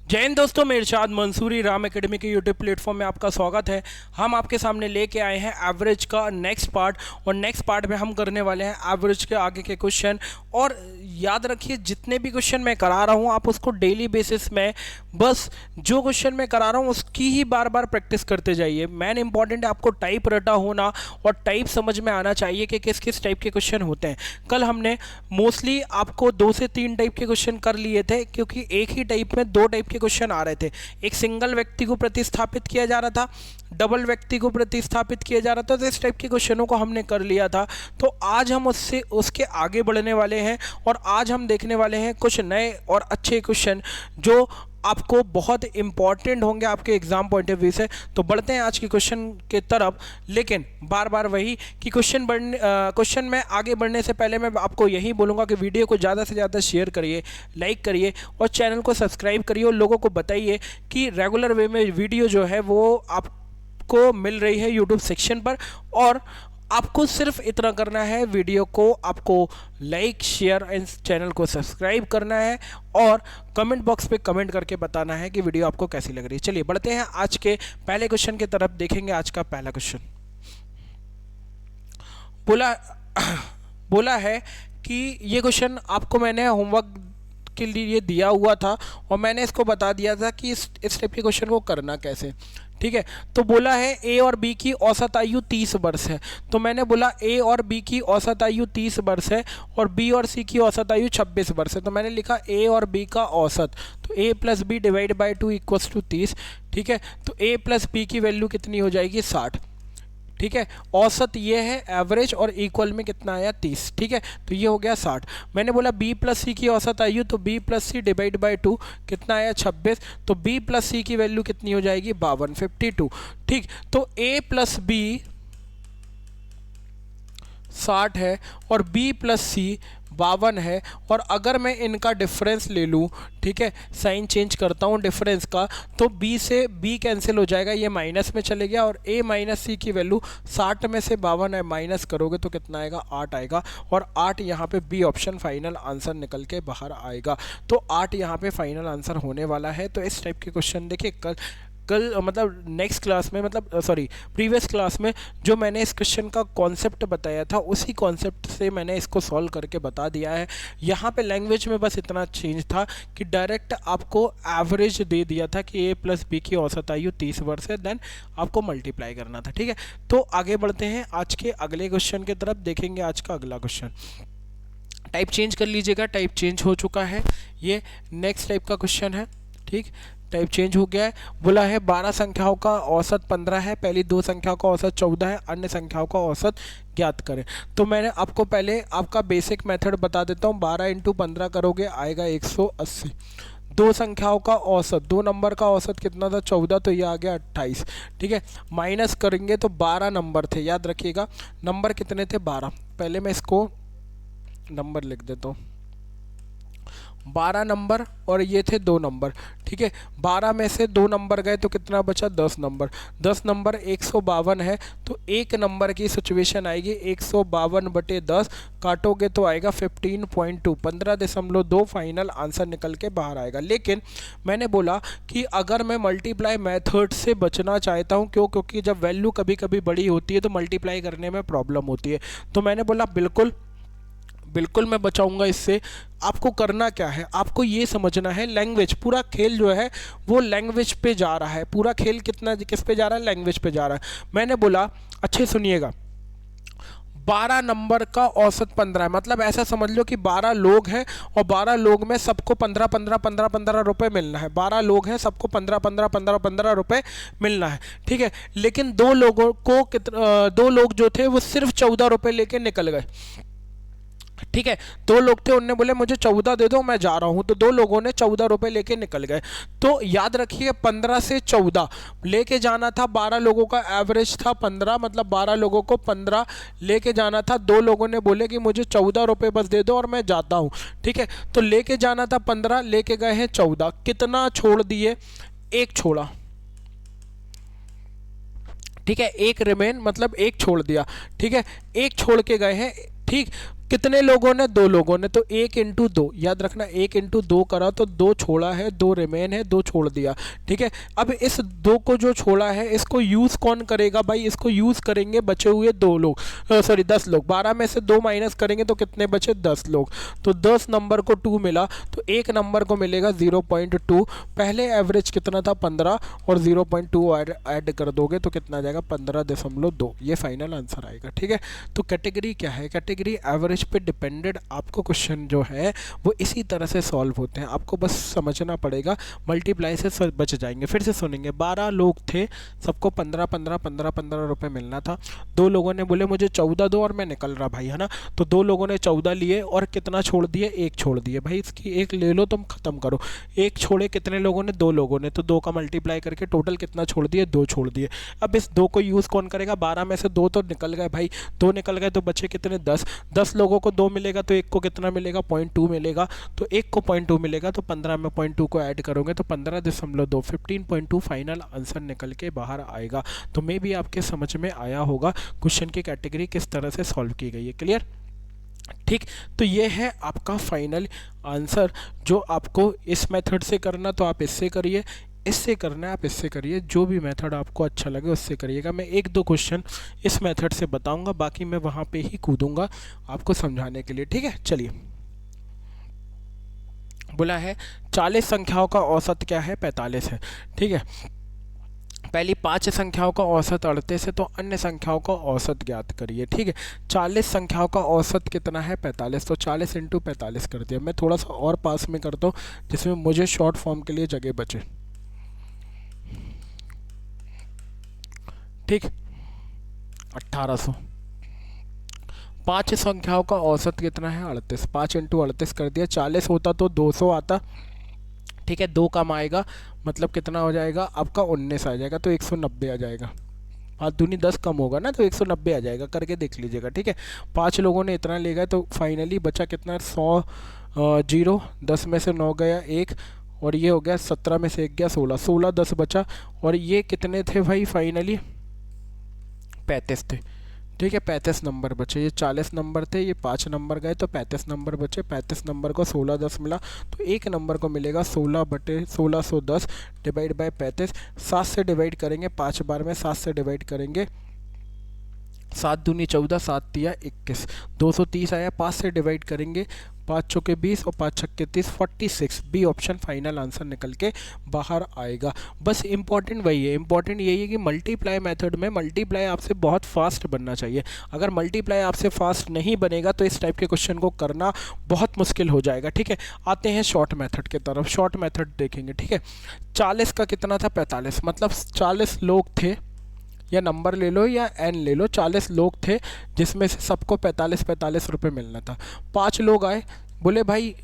जय हिंद दोस्तों, मैं इरशाद मंसूरी राम एकेडमी के यूट्यूब प्लेटफॉर्म में आपका स्वागत है। हम आपके सामने लेके आए हैं एवरेज का नेक्स्ट पार्ट, और नेक्स्ट पार्ट में हम करने वाले हैं एवरेज के आगे के क्वेश्चन। और याद रखिए, जितने भी क्वेश्चन मैं करा रहा हूँ आप उसको डेली बेसिस में बस जो क्वेश्चन मैं करा रहा हूँ उसकी ही बार बार प्रैक्टिस करते जाइए। मेन इंपॉर्टेंट है आपको टाइप रटा होना और टाइप समझ में आना चाहिए कि किस किस टाइप के क्वेश्चन होते हैं। कल हमने मोस्टली आपको 2 से 3 टाइप के क्वेश्चन कर लिए थे, क्योंकि एक ही टाइप में 2 टाइप के क्वेश्चन आ रहे थे। एक सिंगल व्यक्ति को प्रतिस्थापित किया जा रहा था, डबल व्यक्ति को प्रतिस्थापित किया जा रहा था। तो इस टाइप के क्वेश्चनों को हमने कर लिया था। तो आज हम उसके आगे बढ़ने वाले हैं, और आज हम देखने वाले हैं कुछ नए और अच्छे क्वेश्चन जो आपको बहुत इंपॉर्टेंट होंगे आपके एग्जाम पॉइंट ऑफ व्यू से। तो बढ़ते हैं आज के क्वेश्चन के तरफ, लेकिन बार बार वही कि क्वेश्चन में आगे बढ़ने से पहले मैं आपको यही बोलूँगा कि वीडियो को ज़्यादा से ज़्यादा शेयर करिए, लाइक करिए और चैनल को सब्सक्राइब करिए, और लोगों को बताइए कि रेगुलर वे में वीडियो जो है वो आपको मिल रही है यूट्यूब सेक्शन पर। और आपको सिर्फ इतना करना है, वीडियो को आपको लाइक शेयर एंड चैनल को सब्सक्राइब करना है, और कमेंट बॉक्स पे कमेंट करके बताना है कि वीडियो आपको कैसी लग रही है। चलिए बढ़ते हैं आज के पहले क्वेश्चन की तरफ। देखेंगे आज का पहला क्वेश्चन। बोला है कि ये क्वेश्चन आपको मैंने होमवर्क के लिए दिया हुआ था, और मैंने इसको बता दिया था कि इस टाइप के क्वेश्चन को करना कैसे। ठीक है, तो बोला है ए और बी की औसत आयु 30 वर्ष है। तो मैंने बोला ए और बी की औसत आयु 30 वर्ष है और बी और सी की औसत आयु 26 वर्ष है। तो मैंने लिखा ए और बी का औसत, तो A plus B divide by 2 equals to 30। ठीक है, तो ए प्लस बी की वैल्यू कितनी हो जाएगी? 60। ठीक है, औसत ये है एवरेज, और इक्वल में कितना आया? 30। ठीक है, तो ये हो गया 60। मैंने बोला बी प्लस सी की औसत आयु, तो B plus C divide by 2 कितना आया? 26। तो बी प्लस सी की वैल्यू कितनी हो जाएगी? 52, 52। ठीक, तो ए प्लस बी 60 है और बी प्लस सी 52 है। और अगर मैं इनका डिफरेंस ले लूँ, ठीक है, साइन चेंज करता हूँ डिफरेंस का, तो बी से बी कैंसिल हो जाएगा, ये माइनस में चले गया, और ए माइनस सी की वैल्यू 60 में से 52 है, माइनस करोगे तो कितना आएगा? 8 आएगा। और 8 यहाँ पे बी ऑप्शन फाइनल आंसर निकल के बाहर आएगा। तो 8 यहाँ पे फाइनल आंसर होने वाला है। तो इस टाइप के क्वेश्चन देखिए, कल मतलब नेक्स्ट क्लास में, मतलब सॉरी प्रीवियस क्लास में जो मैंने इस क्वेश्चन का कॉन्सेप्ट बताया था, उसी कॉन्सेप्ट से मैंने इसको सॉल्व करके बता दिया है। यहाँ पे लैंग्वेज में बस इतना चेंज था कि डायरेक्ट आपको एवरेज दे दिया था कि ए प्लस बी की औसत आयु 30 वर्ष है, देन आपको मल्टीप्लाई करना था। ठीक है, तो आगे बढ़ते हैं आज के अगले क्वेश्चन की तरफ। देखेंगे आज का अगला क्वेश्चन। टाइप चेंज कर लीजिएगा, टाइप चेंज हो चुका है, ये नेक्स्ट टाइप का क्वेश्चन है। ठीक, टाइप चेंज हो गया है। बोला है 12 संख्याओं का औसत 15 है, पहली 2 संख्याओं का औसत 14 है, अन्य संख्याओं का औसत ज्ञात करें। तो मैंने आपको पहले आपका बेसिक मेथड बता देता हूँ। 12 × 15 करोगे आएगा 180। 2 संख्याओं का औसत, 2 नंबर का औसत कितना था? 14, तो ये आ गया 28। ठीक है, माइनस करेंगे तो 12 नंबर थे, याद रखिएगा नंबर कितने थे? 12। पहले मैं इसको नंबर लिख देता हूँ, 12 नंबर और ये थे 2 नंबर। ठीक है, 12 में से 2 नंबर गए तो कितना बचा? 10 नंबर। 10 नंबर 152 है, तो एक नंबर की सिचुएशन आएगी 152/10, काटोगे तो आएगा 15.2, 15.2 फाइनल आंसर निकल के बाहर आएगा। लेकिन मैंने बोला कि अगर मैं मल्टीप्लाई मेथड से बचना चाहता हूँ, क्योंकि जब वैल्यू कभी कभी बड़ी होती है तो मल्टीप्लाई करने में प्रॉब्लम होती है। तो मैंने बोला बिल्कुल मैं बचाऊंगा इससे। आपको करना क्या है, आपको ये समझना है लैंग्वेज, पूरा खेल जो है वो लैंग्वेज पे जा रहा है। पूरा खेल किस पे जा रहा है? लैंग्वेज पे जा रहा है। मैंने बोला, अच्छे सुनिएगा, 12 नंबर का औसत 15 है, मतलब ऐसा समझ लो कि 12 लोग हैं और 12 लोग में सबको 15 रुपए मिलना है। 12 लोग हैं, सबको 15 रुपए मिलना है। ठीक है, लेकिन 2 लोगों को 2 लोग जो थे वो सिर्फ 14 रुपए लेके निकल गए। ठीक है, 2 लोग थे, उनने बोले मुझे 14 दे दो, मैं जा रहा हूं। तो 2 लोगों ने 14 रुपए लेके निकल गए। तो याद रखिए 15 से 14 लेके जाना था। 12 लोगों का एवरेज था 15, मतलब 12 लोगों को 15 लेके जाना था। 2 लोगों ने बोले कि मुझे 14 रुपए बस दे दो और मैं जाता हूं। ठीक है, तो लेके जाना था 15, लेके गए हैं 14। कितना छोड़ दिए? 1 छोड़ा। ठीक है, 1 रिमेन, मतलब 1 छोड़ दिया। ठीक है, 1 छोड़ के गए हैं। ठीक, कितने लोगों ने, 2 लोगों ने, तो 1 इंटू 2, याद रखना 1 इंटू 2 करा तो 2 छोड़ा है, 2 रिमेन है, 2 छोड़ दिया, ठीक है। अब इस 2 को जो छोड़ा है इसको यूज़ कौन करेगा भाई, इसको यूज़ करेंगे बचे हुए 2 लोग, सॉरी 10 लोग। 12 में से 2 माइनस करेंगे तो कितने बचे, 10 लोग। तो 10 नंबर को 2 मिला तो एक नंबर को मिलेगा 0.2। पहले एवरेज कितना था 15 और 0.2 ऐड कर दोगे तो कितना आ जाएगा 15.2। ये फाइनल आंसर आएगा, ठीक है। तो कैटेगरी क्या है, कैटेगरी एवरेज पे डिपेंडेड आपको क्वेश्चन जो है वो इसी तरह से सॉल्व होते हैं, आपको बस समझना पड़ेगा, मल्टीप्लाई से बच जाएंगे। फिर से सुनेंगे, 12 लोग थे, सबको 15 रुपए मिलना था। 2 लोगों ने बोले मुझे 14 दो और मैं निकल रहा भाई, है ना। तो 2 लोगों ने 14 लिए और कितना छोड़ दिए, 1 छोड़ दिए। भाई इसकी 1 ले लो, तुम खत्म करो। 1 छोड़े कितने लोगों ने, 2 लोगों ने, तो 2 का मल्टीप्लाई करके टोटल कितना छोड़ दिए, 2 छोड़ दिए। अब इस 2 को यूज़ कौन करेगा, 12 में से 2 तो निकल गए भाई, 2 निकल गए तो बचे कितने, 10। 10 लोगों को 2 मिलेगा तो 1 को कितना मिलेगा, 0.2 मिलेगा। तो 1 को 0.2 मिलेगा तो 15 में 0.2 को ऐड करोगे तो 15.2, 15.2 फाइनल आंसर निकल के बाहर आएगा। तो मे भी आपके समझ में आया होगा क्वेश्चन की कैटेगरी किस तरह से सॉल्व की गई है। क्लियर, ठीक। तो ये है आपका फाइनल आंसर। जो आपको इस मेथड से करना तो आप इससे करिए, इससे करना है आप इससे करिए, जो भी मेथड आपको अच्छा लगे उससे करिएगा। मैं 1-2 क्वेश्चन इस मेथड से बताऊंगा, बाकी मैं वहाँ पे ही कूदूंगा आपको समझाने के लिए, ठीक है। चलिए, बोला है 40 संख्याओं का औसत क्या है, 45 है, ठीक है। पहली 5 संख्याओं का औसत 38 है, तो अन्य संख्याओं का औसत ज्ञात करिए, ठीक है। 40 संख्याओं का औसत कितना है, 45, तो 40 इंटू 45 कर दिया। मैं थोड़ा सा और पास में करता हूँ जिसमें मुझे शॉर्ट फॉर्म के लिए जगह बचे, ठीक। 1800। 5 संख्याओं का औसत कितना है, 38, 5 इंटू 38 कर दिया। 40 होता तो 200 आता, ठीक है। 2 कम आएगा मतलब कितना हो जाएगा आपका, 19 आ जाएगा, तो 190 आ जाएगा। 5 दूनी 10 कम होगा ना, तो 190 आ जाएगा, करके देख लीजिएगा, ठीक है। 5 लोगों ने इतना ले गए तो फाइनली बचा कितना, 100 जीरो, 10 में से 9 गया 1, और ये हो गया 17 में से 1 गया 16, 16 10 बचा। और ये कितने थे भाई, फाइनली 35 थे, ठीक है। 35 नंबर बचे, ये 40 नंबर थे, ये 5 नंबर गए तो 35 नंबर बचे। 35 नंबर को 16 10 मिला तो एक नंबर को मिलेगा 16/1610 डिवाइड बाय 35। 7 से डिवाइड करेंगे 5 बार में, 7 से डिवाइड करेंगे, 7 दूनी 14, 7 तिया 21, 230 आया। 5 से डिवाइड करेंगे, 5 चौके 20 और 5 छक्के 30, 46। बी ऑप्शन फाइनल आंसर निकल के बाहर आएगा। बस इंपॉर्टेंट वही है, इंपॉर्टेंट यही है कि मल्टीप्लाई मेथड में मल्टीप्लाई आपसे बहुत फास्ट बनना चाहिए। अगर मल्टीप्लाई आपसे फास्ट नहीं बनेगा तो इस टाइप के क्वेश्चन को करना बहुत मुश्किल हो जाएगा, ठीक है। आते हैं शॉर्ट मेथड की तरफ, शॉर्ट मेथड देखेंगे, ठीक है। 40 का कितना था, 45, मतलब 40 लोग थे, या नंबर ले लो या एन ले लो, 40 लोग थे जिसमें से सबको 45 रुपए मिलना था। 5 लोग आए, बोले भाई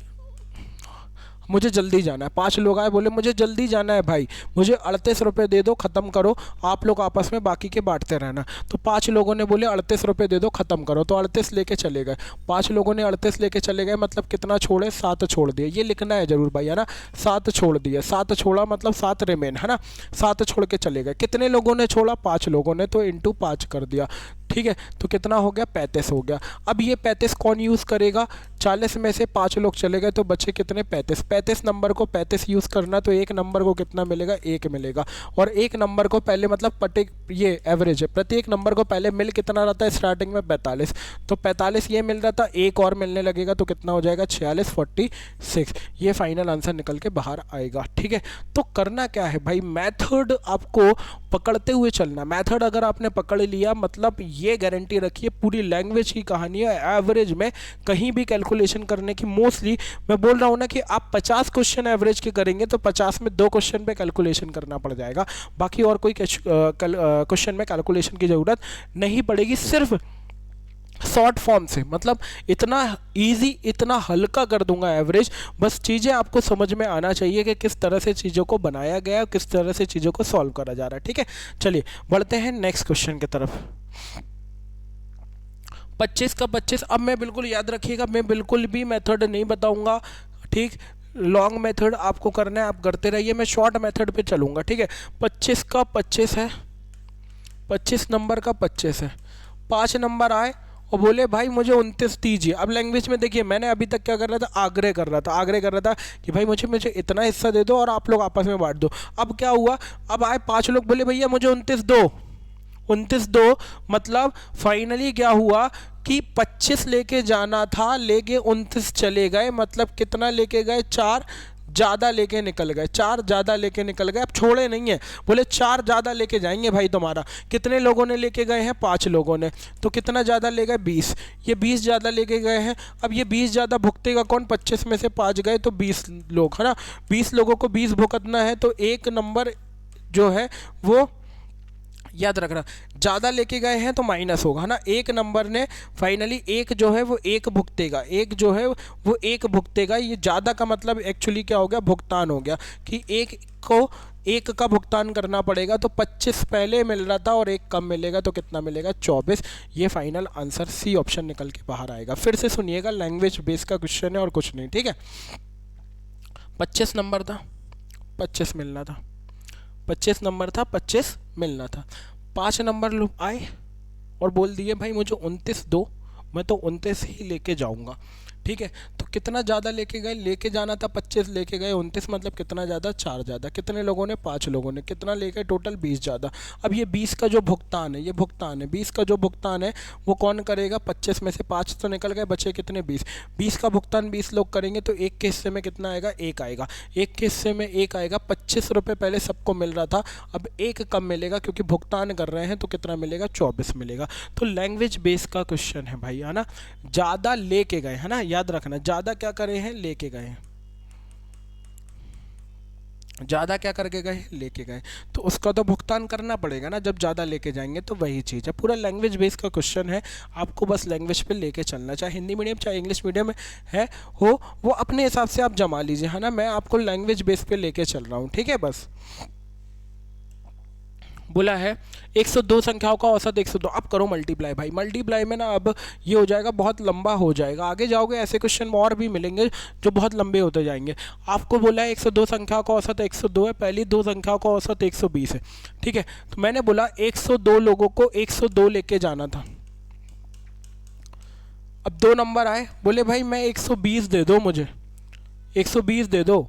मुझे जल्दी जाना है। 5 लोग आए, बोले मुझे जल्दी जाना है भाई, मुझे 38 रुपये दे दो, ख़त्म करो, आप लोग आपस में बाकी के बांटते रहना। तो 5 लोगों ने बोले 38 रुपये दे दो, ख़त्म करो, तो 38 लेके चले गए। 5 लोगों ने 38 लेके चले गए, मतलब कितना छोड़े, 7 छोड़ दिए। ये लिखना है जरूर भाई, है ना। 7 छोड़ दिए, 7 छोड़ा मतलब 7 रिमेन, है ना। 7 छोड़ के चले गए। कितने लोगों ने छोड़ा, 5 लोगों ने, तो इंटू 5 कर दिया, ठीक है। तो कितना हो गया, 35 हो गया। अब ये 35 कौन यूज़ करेगा, 40 में से 5 लोग चले गए तो बचे कितने, 35। 35 नंबर को 35 यूज़ करना, तो एक नंबर को कितना मिलेगा, 1 मिलेगा। और एक नंबर को पहले, मतलब ये एवरेज है, प्रत्येक नंबर को पहले मिल कितना रहता है स्टार्टिंग में, 45। तो 45 ये मिल रहा था, एक और मिलने लगेगा तो कितना हो जाएगा, 46, 46। ये फाइनल आंसर निकल के बाहर आएगा, ठीक है। तो करना क्या है भाई, मैथड आपको पकड़ते हुए चलना। मैथड अगर आपने पकड़ लिया, मतलब ये गारंटी रखिए पूरी लैंग्वेज की कहानी है। एवरेज में कहीं भी कैलकुलेशन करने की, मोस्टली मैं बोल रहा हूँ ना कि आप 50 क्वेश्चन एवरेज के करेंगे तो 50 में 2 क्वेश्चन पे कैलकुलेशन करना पड़ जाएगा, बाकी और कोई क्वेश्चन में कैलकुलेशन की ज़रूरत नहीं पड़ेगी। सिर्फ शॉर्ट फॉर्म से, मतलब इतना इजी, इतना हल्का कर दूंगा एवरेज। बस चीज़ें आपको समझ में आना चाहिए कि किस तरह से चीज़ों को बनाया गया है, किस तरह से चीज़ों को सॉल्व करा जा रहा है, ठीक है। चलिए बढ़ते हैं नेक्स्ट क्वेश्चन की तरफ। 25 का 25, अब मैं बिल्कुल याद रखिएगा, मैं बिल्कुल भी मेथड नहीं बताऊंगा, ठीक। लॉन्ग मेथड आपको करना है, आप करते रहिए, मैं शॉर्ट मेथड पे चलूंगा, ठीक है। 25 का 25 है, 25 नंबर का 25 है, 5 नंबर आए और बोले भाई मुझे 29 दीजिए। अब लैंग्वेज में देखिए, मैंने अभी तक क्या कर रहा था, आग्रह कर रहा था कि भाई मुझे मुझे इतना हिस्सा दे दो और आप लोग आपस में बांट दो। अब क्या हुआ, अब आए 5 लोग, बोले भैया मुझे 29 दो, 29 दो। मतलब फाइनली क्या हुआ कि 25 लेके जाना था, लेके 29 चले गए। मतलब कितना लेके गए, 4 ज़्यादा लेके निकल गए, 4 ज़्यादा लेके निकल गए। अब छोड़े नहीं है, बोले 4 ज़्यादा लेके जाएंगे भाई तुम्हारा। कितने लोगों ने लेके गए हैं, 5 लोगों ने। तो कितना ज़्यादा ले गए, 20। ये 20 ज़्यादा लेके गए हैं। अब ये 20 ज़्यादा भुगतेगा कौन, 25 में से 5 गए तो 20 लोग, है ना। 20 लोगों को 20 भुगतना है, तो एक नंबर जो है वो याद रखना, ज़्यादा लेके गए हैं तो माइनस होगा, है ना। एक नंबर ने फाइनली एक जो है वो एक भुगतेगा, एक जो है वो एक भुगतेगा। ये ज़्यादा का मतलब एक्चुअली क्या हो गया, भुगतान हो गया कि एक को एक का भुगतान करना पड़ेगा। तो 25 पहले मिल रहा था और एक कम मिलेगा, तो कितना मिलेगा, 24। ये फाइनल आंसर सी ऑप्शन निकल के बाहर आएगा। फिर से सुनिएगा, लैंग्वेज बेस का क्वेश्चन है और कुछ नहीं, ठीक है। 25 नंबर था, 25 मिलना था, 25 नंबर था, 25 मिलना था। 5 नंबर लोग आए और बोल दिए भाई मुझे 29 दो, मैं तो 29 ही लेके जाऊंगा, ठीक है। तो कितना ज़्यादा लेके गए, लेके जाना था 25, लेके गए 29, मतलब कितना ज़्यादा, 4 ज़्यादा। कितने लोगों ने, 5 लोगों ने। कितना लेके, टोटल 20 ज़्यादा। अब ये 20 का जो भुगतान है, ये भुगतान है 20 का जो भुगतान है वो कौन करेगा, 25 में से 5 तो निकल गए, बचे कितने, 20। 20 का भुगतान 20 लोग करेंगे, तो एक के हिस्से में कितना आएगा, एक आएगा। एक के हिस्से में एक आएगा। 25 रुपये पहले सबको मिल रहा था, अब एक कम मिलेगा क्योंकि भुगतान कर रहे हैं, तो कितना मिलेगा, 24 मिलेगा। तो लैंग्वेज बेस का क्वेश्चन है भाई, है ना। ज़्यादा लेके गए, है ना, याद रखना, ज़्यादा क्या करे हैं, लेके गए हैं। ज़्यादा क्या करके गए, लेके गए, तो उसका तो भुगतान करना पड़ेगा ना जब ज़्यादा लेके जाएंगे। तो वही चीज़ है, पूरा लैंग्वेज बेस का क्वेश्चन है। आपको बस लैंग्वेज पे लेके चलना, चाहे हिंदी मीडियम चाहे इंग्लिश मीडियम है हो, वो अपने हिसाब से आप जमा लीजिए, है ना। मैं आपको लैंग्वेज बेस पे लेके चल रहा हूँ, ठीक है। बस बोला है 102 संख्याओं का औसत 102। अब करो मल्टीप्लाई भाई, मल्टीप्लाई में ना अब ये हो जाएगा, बहुत लंबा हो जाएगा। आगे जाओगे ऐसे क्वेश्चन और भी मिलेंगे जो बहुत लंबे होते जाएंगे। आपको बोला है 102 संख्याओं का औसत 102 है, पहली 2 संख्याओं का औसत 120 है, ठीक है। तो मैंने बोला 102 लोगों को 102 लेके जाना था। अब 2 नंबर आए, बोले भाई मैं 120 दे दो, मुझे 120 दे दो।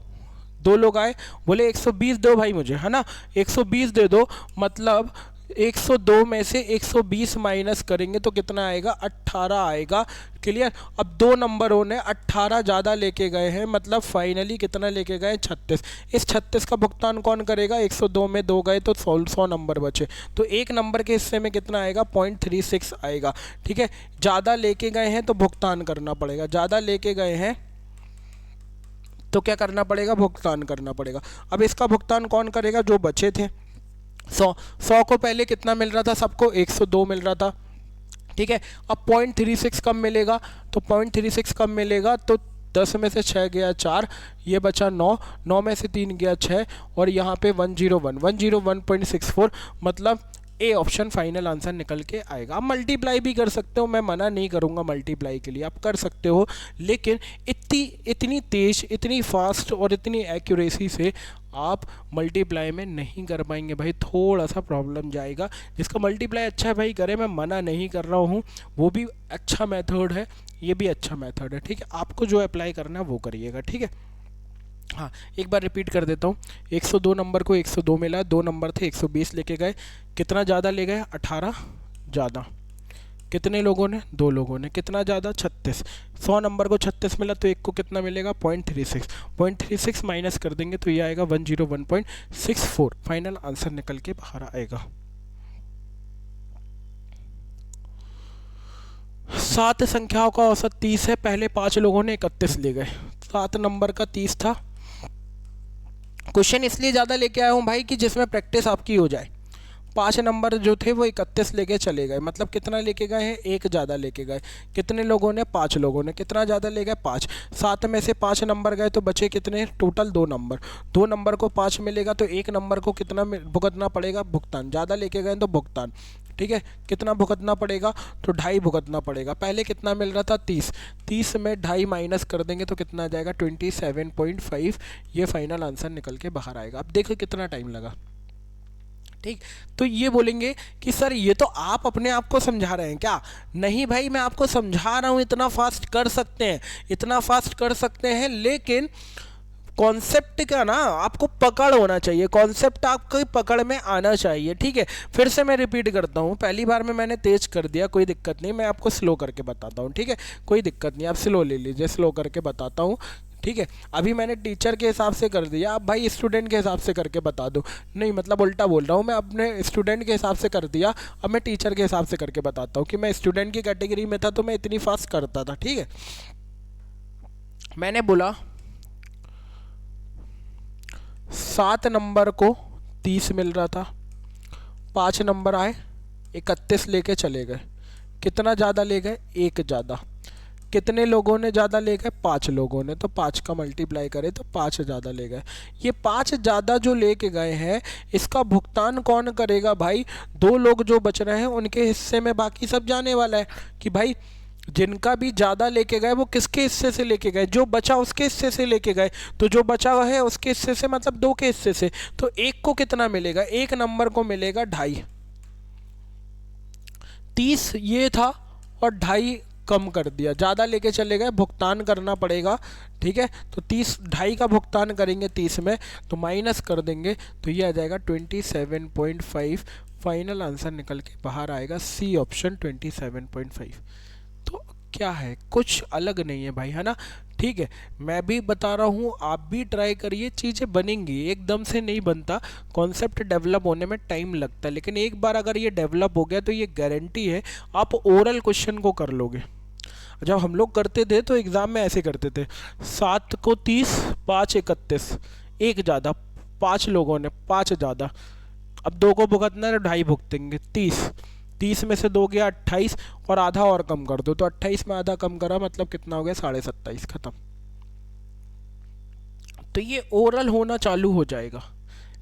2 लोग आए, बोले 120 दो भाई मुझे, है ना, 120 दे दो। मतलब 102 में से 120 माइनस करेंगे तो कितना आएगा, 18 आएगा। क्लियर। अब 2 नंबरों ने 18 ज़्यादा लेके गए हैं, मतलब फाइनली कितना लेके गए, 36। इस 36 का भुगतान कौन करेगा, 102 में 2 गए तो 100 नंबर बचे, तो एक नंबर के हिस्से में कितना आएगा, 0.36 आएगा, ठीक है। ज़्यादा लेके गए हैं तो भुगतान करना पड़ेगा, ज़्यादा लेके गए हैं तो क्या करना पड़ेगा, भुगतान करना पड़ेगा। अब इसका भुगतान कौन करेगा, जो बचे थे 100 को पहले कितना मिल रहा था, सबको 102 मिल रहा था, ठीक है। अब 0.36 कम मिलेगा, तो 0.36 कम मिलेगा तो 10 में से 6 गया 4, ये बचा 9, 9 में से 3 गया 6, और यहाँ पे 101.64, मतलब ए ऑप्शन फाइनल आंसर निकल के आएगा। आप मल्टीप्लाई भी कर सकते हो, मैं मना नहीं करूँगा मल्टीप्लाई के लिए, आप कर सकते हो, लेकिन इतनी तेज़, इतनी फास्ट और इतनी एक्यूरेसी से आप मल्टीप्लाई में नहीं कर पाएंगे भाई, थोड़ा सा प्रॉब्लम जाएगा। जिसका मल्टीप्लाई अच्छा है भाई करे, मैं मना नहीं कर रहा हूँ, वो भी अच्छा मेथड है, ये भी अच्छा मेथड है, ठीक है। आपको जो अप्लाई करना है वो करिएगा, ठीक है। हाँ, एक बार रिपीट कर देता हूँ, 102 नंबर को 102 मिला, 2 नंबर थे 120 लेके गए, कितना ज़्यादा ले गए, 18 ज़्यादा। कितने लोगों ने, 2 लोगों ने। कितना ज़्यादा, 36। 100 नंबर को 36 मिला, तो एक को कितना मिलेगा, 0.36। 0.36 माइनस कर देंगे तो ये आएगा 101.64, फाइनल आंसर निकल के बाहर आएगा। 7 संख्याओं का औसत 30 है, पहले 5 लोगों ने 31 ले गए, 7 नंबर का 30 था। क्वेश्चन इसलिए ज़्यादा लेके आया हूँ भाई कि जिसमें प्रैक्टिस आपकी हो जाए। 5 नंबर जो थे वो 31 लेके चले गए, मतलब कितना लेके गए हैं, एक ज़्यादा लेके गए। कितने लोगों ने, 5 लोगों ने। कितना ज़्यादा ले गए, 5। 7 में से 5 नंबर गए तो बचे कितने, टोटल 2 नंबर। 2 नंबर को 5 मिलेगा तो एक नंबर को कितना भुगतना पड़ेगा, भुगतान। ज़्यादा लेके गए तो भुगतान, ठीक है। कितना भुगतना पड़ेगा, तो 2.5 भुगतना पड़ेगा। पहले कितना मिल रहा था, 30। 30 में 2.5 माइनस कर देंगे तो कितना आ जाएगा, 27.5। ये फाइनल आंसर निकल के बाहर आएगा। अब देखो कितना टाइम लगा, ठीक। तो ये बोलेंगे कि सर ये तो आप अपने आप को समझा रहे हैं क्या? नहीं भाई, मैं आपको समझा रहा हूँ, इतना फास्ट कर सकते हैं, इतना फास्ट कर सकते हैं, लेकिन कॉन्सेप्ट का ना आपको पकड़ होना चाहिए, कॉन्सेप्ट आपकी पकड़ में आना चाहिए। ठीक है, फिर से मैं रिपीट करता हूँ, पहली बार में मैंने तेज कर दिया, कोई दिक्कत नहीं, मैं आपको स्लो करके बताता हूँ। ठीक है, कोई दिक्कत नहीं, आप स्लो ले लीजिए, स्लो करके बताता हूँ। ठीक है, अभी मैंने टीचर के हिसाब से कर दिया, अब भाई स्टूडेंट के हिसाब से करके बता दो। नहीं मतलब उल्टा बोल रहा हूँ, मैं अपने स्टूडेंट के हिसाब से कर दिया, अब मैं टीचर के हिसाब से करके बताता हूँ कि मैं स्टूडेंट की कैटेगरी में था तो मैं इतनी फास्ट करता था। ठीक है, मैंने बोला 7 नंबर को 30 मिल रहा था, 5 नंबर आए 31 लेके चले गए, कितना ज़्यादा ले गए? 1 ज़्यादा। कितने लोगों ने ज़्यादा ले गए? 5 लोगों ने, तो 5 का मल्टीप्लाई करें तो 5 ज़्यादा ले गए। ये 5 ज़्यादा जो लेके गए हैं, इसका भुगतान कौन करेगा भाई? 2 लोग जो बच रहे हैं उनके हिस्से में बाकी सब जाने वाला है कि भाई जिनका भी ज़्यादा लेके गए वो किसके हिस्से से लेके गए? जो बचा उसके हिस्से से लेके गए, तो जो बचा है उसके हिस्से से मतलब 2 के हिस्से से, तो 1 को कितना मिलेगा? 1 नंबर को मिलेगा 2.5। 30 ये था और 2.5 कम कर दिया, ज़्यादा लेके चले गए, भुगतान करना पड़ेगा। ठीक है, तो 30 2.5 का भुगतान करेंगे 30 में, तो माइनस कर देंगे तो ये आ जाएगा 27.5। फाइनल आंसर निकल के बाहर आएगा सी ऑप्शन 27.5। तो क्या है, कुछ अलग नहीं है भाई, है ना? ठीक है, मैं भी बता रहा हूँ, आप भी ट्राई करिए, चीज़ें बनेंगी, एकदम से नहीं बनता, कॉन्सेप्ट डेवलप होने में टाइम लगता है, लेकिन एक बार अगर ये डेवलप हो गया तो ये गारंटी है आप ओरल क्वेश्चन को कर लोगे। जब हम लोग करते थे तो एग्ज़ाम में ऐसे करते थे, 7 को 30, 5 31, 1 ज़्यादा, 5 लोगों ने 5 ज़्यादा, अब 2 को भुगतना है तो 2.5 भुगतेंगे, 30 में से 2 गया 28 और आधा और कम कर दो, तो 28 में आधा कम करा मतलब कितना हो गया? 27.5, खत्म। तो ये ओरल होना चालू हो जाएगा,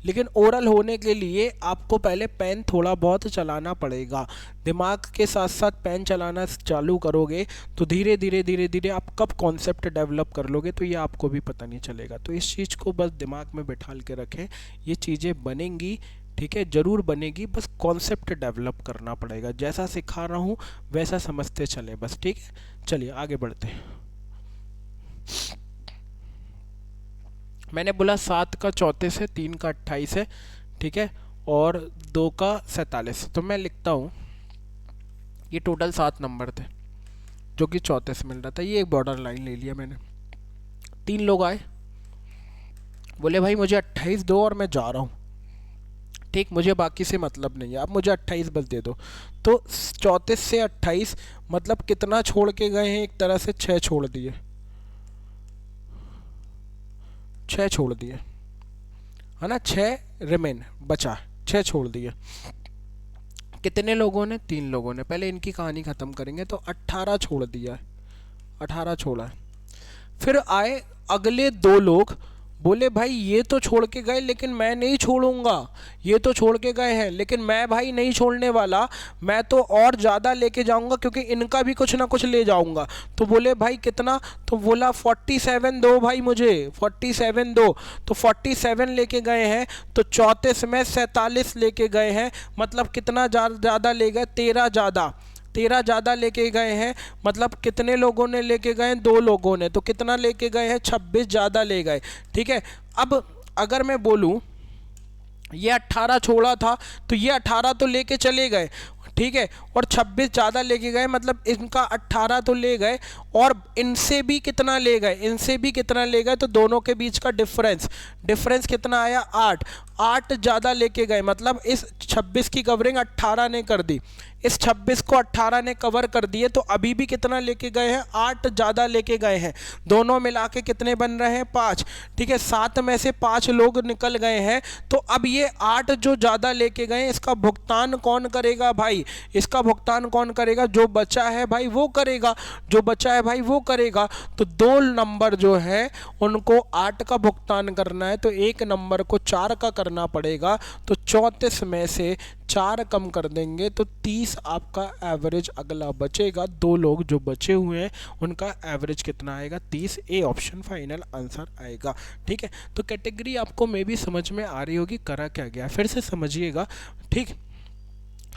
लेकिन ओरल होने के लिए आपको पहले पेन थोड़ा बहुत चलाना पड़ेगा, दिमाग के साथ साथ पेन चलाना चालू करोगे तो धीरे धीरे धीरे धीरे आप कब कॉन्सेप्ट डेवलप कर लोगे तो ये आपको भी पता नहीं चलेगा। तो इस चीज़ को बस दिमाग में बिठाल के रखें, ये चीज़ें बनेंगी। ठीक है, ज़रूर बनेगी, बस कॉन्सेप्ट डेवलप करना पड़ेगा, जैसा सिखा रहा हूँ वैसा समझते चलें बस। ठीक है, चलिए आगे बढ़ते हैं। मैंने बोला 7 का 34 है, 3 का 28 है, ठीक है, और 2 का 47, तो मैं लिखता हूँ ये टोटल 7 नंबर थे जो कि 34 मिल रहा था, ये एक बॉर्डर लाइन ले लिया मैंने। 3 लोग आए, बोले भाई मुझे 28 दो और मैं जा रहा हूँ। ठीक, मुझे बाकी से मतलब नहीं है, आप मुझे 28 बस दे दो। तो 34 से 28 मतलब कितना छोड़ के गए हैं? एक तरह से 6 छोड़ दिए, 6 छोड़ दिए, है ना? 6 रिमेन बचा, 6 छोड़ दिए। कितने लोगों ने? 3 लोगों ने। पहले इनकी कहानी ख़त्म करेंगे, तो 18 छोड़ दिया है, 18 छोड़ा है। फिर आए अगले 2 लोग, बोले भाई ये तो छोड़ के गए लेकिन मैं नहीं छोड़ूंगा, ये तो छोड़ के गए हैं लेकिन मैं भाई नहीं छोड़ने वाला, मैं तो और ज़्यादा लेके जाऊंगा क्योंकि इनका भी कुछ ना कुछ ले जाऊंगा। तो बोले भाई कितना? तो बोला 47 दो भाई मुझे, 47 दो। तो 47 लेके गए हैं, तो 34 में 47 लेके गए हैं, मतलब कितना ज़्यादा ले गए? 13 ज़्यादा, 13 ज़्यादा लेके गए हैं, मतलब कितने लोगों ने लेके गए? 2 लोगों ने, तो कितना लेके गए हैं? 26 ज़्यादा ले गए। ठीक है, अब अगर मैं बोलूँ ये 18 छोड़ा था तो ये 18 तो लेके चले गए, ठीक है, और 26 ज़्यादा लेके गए, मतलब इनका 18 तो ले गए, और इनसे भी कितना ले गए? इनसे भी कितना ले गए? तो दोनों के बीच का डिफरेंस कितना आया? 8 ज़्यादा लेके गए, मतलब इस 26 की कवरिंग 18 ने कर दी, इस 26 को 18 ने कवर कर दिए, तो अभी भी कितना लेके गए हैं? 8 ज़्यादा लेके गए हैं। दोनों मिला के कितने बन रहे हैं? 5। ठीक है, 7 में से 5 लोग निकल गए हैं, तो अब ये 8 जो ज़्यादा लेके गए हैं, इसका भुगतान कौन करेगा भाई? इसका भुगतान कौन करेगा? जो बचा है भाई वो करेगा, जो बचा है भाई वो करेगा। तो 2 नंबर जो है उनको 8 का भुगतान करना है, तो 1 नंबर को 4 का करना पड़ेगा। तो 34 में से 4 कम कर देंगे तो 30 आपका एवरेज अगला बचेगा। 2 लोग जो बचे हुए हैं उनका एवरेज कितना आएगा? 30। ए ऑप्शन फाइनल आंसर आएगा। ठीक है, तो कैटेगरी आपको मे भी समझ में आ रही होगी करा क्या गया, फिर से समझिएगा। ठीक,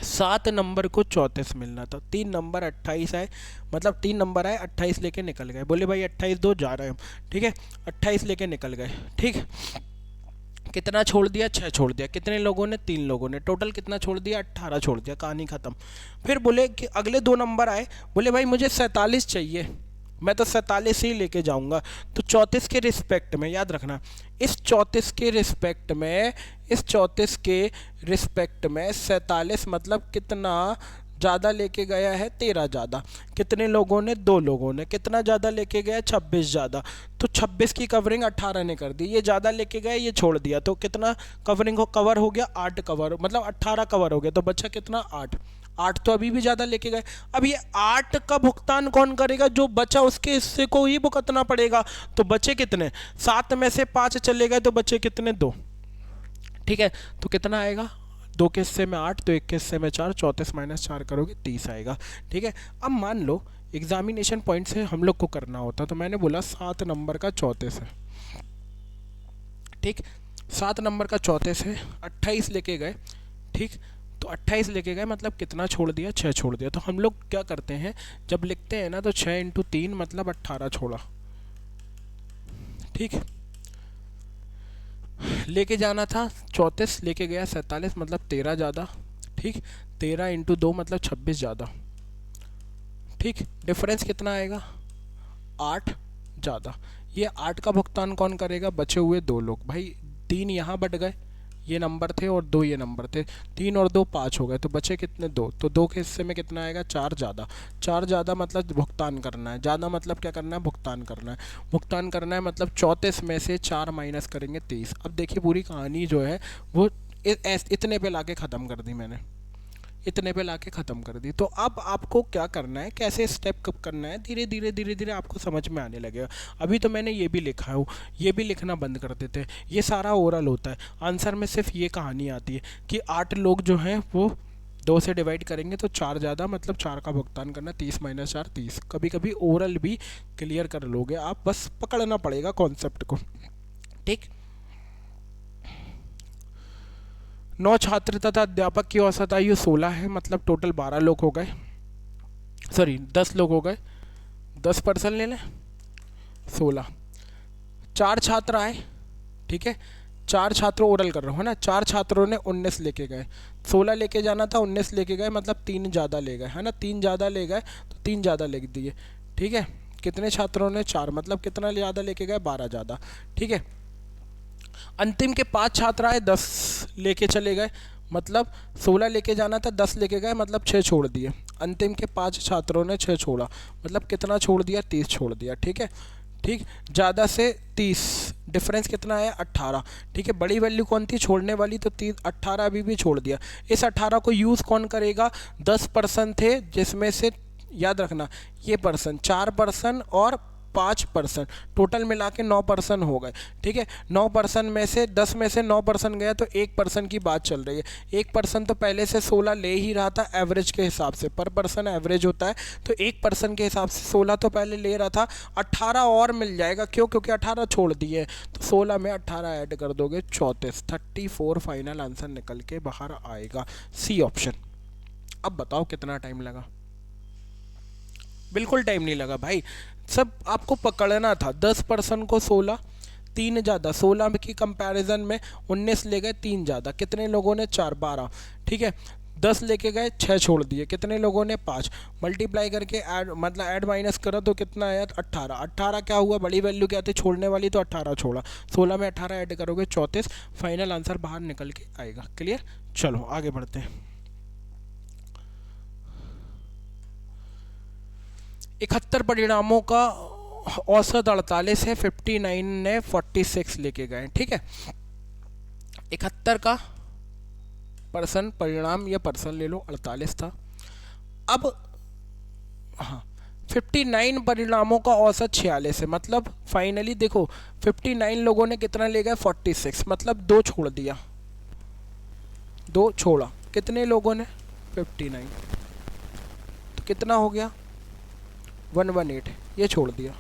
7 नंबर को 34 मिलना था, 3 नंबर 28 आए, मतलब 3 नंबर आए 28 लेके निकल गए। बोले भाई 28 दो, जा रहे हैं हम। ठीक है, 28 लेके निकल गए। ठीक, कितना छोड़ दिया? 6 छोड़ दिया। कितने लोगों ने? 3 लोगों ने। टोटल कितना छोड़ दिया? 18 छोड़ दिया। कहानी ख़त्म। फिर बोले कि अगले 2 नंबर आए, बोले भाई मुझे 47 चाहिए, मैं तो 47 ही लेके जाऊंगा। तो 34 के रिस्पेक्ट में, याद रखना, इस 34 के रिस्पेक्ट में, इस 34 के रिस्पेक्ट में 47 मतलब कितना ज़्यादा लेके गया है? 13 ज़्यादा। कितने लोगों ने? 2 लोगों ने। कितना ज़्यादा लेके गया? 26 ज़्यादा। तो 26 की कवरिंग 18 ने कर दी। ये ज़्यादा लेके गया, ये छोड़ दिया, तो कितना कवरिंग हो? कवर हो गया 8 कवर, मतलब 18 कवर हो गया, तो बचा कितना? 8। 8 तो अभी भी ज़्यादा लेके गए। अब ये 8 का भुगतान कौन करेगा? जो बचा उसके हिस्से को ही भुगतना पड़ेगा। तो बचे कितने? 7 में से 5 चले गए, तो बचे कितने? 2। ठीक है, तो कितना आएगा? 2 के हिस्से में 8, तो 1 के हिस्से में 4, 34 माइनस 4 करोगे 30 आएगा। ठीक है, अब मान लो एग्जामिनेशन पॉइंट से हम लोग को करना होता, तो मैंने बोला 7 नंबर का 34 है। ठीक, 7 नंबर का 34 है, 28 लेके गए। ठीक, तो 28 लेके गए मतलब कितना छोड़ दिया? 6 छोड़ दिया। तो हम लोग क्या करते हैं, जब लिखते हैं ना, तो 6 × 3 मतलब 18 छोड़ा। ठीक, लेके जाना था 34, लेके गया 47 मतलब 13 ज़्यादा। ठीक, 13 × 2 मतलब 26 ज़्यादा। ठीक, डिफरेंस कितना आएगा? 8 ज़्यादा। ये 8 का भुगतान कौन करेगा? बचे हुए 2 लोग। भाई 3 यहाँ बट गए, ये नंबर थे, और 2 ये नंबर थे। 3 और 2 5 हो गए, तो बचे कितने? 2। तो 2 के हिस्से में कितना आएगा? 4 ज़्यादा। 4 ज़्यादा मतलब भुगतान करना है। ज़्यादा मतलब क्या करना है? भुगतान करना है। भुगतान करना है मतलब 34 में से 4 माइनस करेंगे 30। अब देखिए पूरी कहानी जो है वो इतने पे लाके ख़त्म कर दी मैंने, इतने पे लाके ख़त्म कर दी। तो अब आपको क्या करना है, कैसे स्टेप कब करना है, धीरे धीरे धीरे धीरे आपको समझ में आने लगेगा। अभी तो मैंने ये भी लिखा है, ये भी लिखना बंद कर देते हैं, ये सारा ओरल होता है। आंसर में सिर्फ ये कहानी आती है कि 8 लोग जो हैं वो 2 से डिवाइड करेंगे तो 4 ज़्यादा, मतलब 4 का भुगतान करना। 30 माइनस 4 30। कभी कभी ओरल भी क्लियर कर लोगे आप, बस पकड़ना पड़ेगा कॉन्सेप्ट को। ठीक, 9 छात्र तथा अध्यापक की औसत आयु 16 है, मतलब टोटल 12 लोग हो गए, सॉरी 10 लोग हो गए। 10% ले लें, 16। 4 छात्र आए। ठीक है, 4 छात्रों, ओरल कर रहा हूँ ना, 4 छात्रों ने 19 लेके गए। 16 लेके जाना था, 19 लेके गए, मतलब 3 ज़्यादा ले गए, है ना। 3 ज़्यादा ले गए तो 3 ज़्यादा लिख दिए। ठीक है, कितने छात्रों ने? 4, मतलब कितना ज़्यादा लेके गए? 12 ज़्यादा। ठीक है, अंतिम के 5 छात्र आए, 10 लेके चले गए, मतलब 16 लेके जाना था, 10 लेके गए, मतलब 6 छोड़ दिए। अंतिम के 5 छात्रों ने 6 छोड़ा, मतलब कितना छोड़ दिया? 30 छोड़ दिया। ठीक है, ठीक, ज़्यादा से 30, डिफरेंस कितना है? 18। ठीक है, बड़ी वैल्यू कौन थी छोड़ने वाली? तो 30, 18 अभी भी छोड़ दिया। इस 18 को यूज़ कौन करेगा? 10% थे, जिसमें से याद रखना ये पर्सन 4% और 5%, टोटल मिला के 9% हो गए। ठीक है, 9% में से 10 में से 9% गया, तो 1% की बात चल रही है। 1% तो पहले से 16 ले ही रहा था एवरेज के हिसाब से, पर पर्सन एवरेज होता है, तो 1% के हिसाब से 16 तो पहले ले रहा था। 18 और मिल जाएगा, क्यों? क्योंकि 18 छोड़ दिए, तो 16 में 18 ऐड कर दोगे 34, 34 फाइनल आंसर निकल के बाहर आएगा, सी ऑप्शन। अब बताओ कितना टाइम लगा? बिल्कुल टाइम नहीं लगा भाई, सब आपको पकड़ना था। 10% को 16, 3 ज़्यादा, 16 की कंपैरिजन में 19 ले गए, 3 ज़्यादा। कितने लोगों ने? 4, 12। ठीक है, 10 लेके गए, 6 छोड़ दिए। कितने लोगों ने? 5। मल्टीप्लाई करके ऐड, मतलब ऐड माइनस करो तो कितना आया? 18। 18 क्या हुआ? बड़ी वैल्यू क्या थी छोड़ने वाली, तो 18 छोड़ा। 16 में 18 ऐड करोगे 34, फाइनल आंसर बाहर निकल के आएगा। क्लियर? चलो आगे बढ़ते हैं। 71 परिणामों का औसत 48 है, 59 ने 46 लेके गए। ठीक है, 71 का पर्सन परिणाम, या पर्सन ले लो, 48 था। अब हाँ, 59 परिणामों का औसत 46 है, मतलब फाइनली देखो 59 लोगों ने कितना ले गए? 46, मतलब 2 छोड़ दिया, 2 छोड़ा। कितने लोगों ने 59, तो कितना हो गया 118, ये छोड़ दिया।